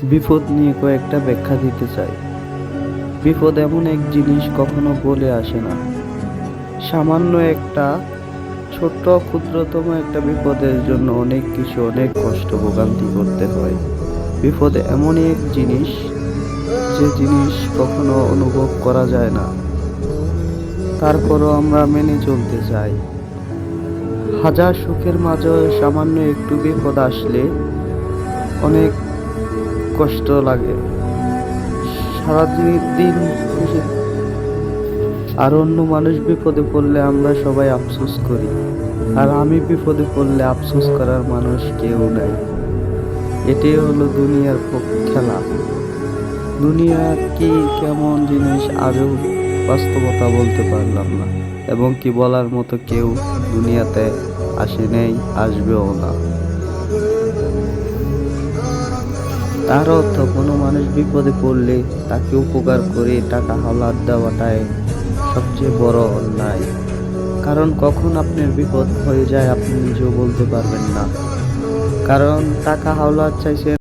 বিপদ নিয়ে কয়েকটা ব্যাখ্যা দিতে চাই। বিপদ এমন এক জিনিস কখনো বলে আসে না। সামান্য একটা ছোট্ট ক্ষুদ্রতম একটা বিপদের জন্য অনেক কিছু, অনেক কষ্ট ভোগান্তি করতে হয়। বিপদ এমনই এক জিনিস, যে জিনিস কখনো অনুভব করা যায় না, তারপরও আমরা মেনে চলতে চাই। হাজার সুখের মাঝে সামান্য একটু বিপদ আসলে অনেক কষ্ট লাগে। সারাদিন খুশি, আর অন্য মানুষ বিপদে পড়লে আমরা সবাই আফসোস করি, আর আমি বিপদে পড়লে আফসোস করার মানুষ কেউ নাই। এটাই হলো দুনিয়ার খেলা। দুনিয়া কি কেমন জিনিস আজও বাস্তবতা বলতে পারলাম না, এবং কি বলার মতো কেউ দুনিয়াতে আসে নেই, আসবেও না। তার অর্থ কোনো মানুষ বিপদে পড়লে তাকে উপকার করে টাকা হাওলাত দেওয়াটাই সবচেয়ে বড় অন্যায়। কারণ কখন আপনার বিপদ হয়ে যায় আপনি নিজেও বলতে পারবেন না। কারণ টাকা হাওলাত চাইছেন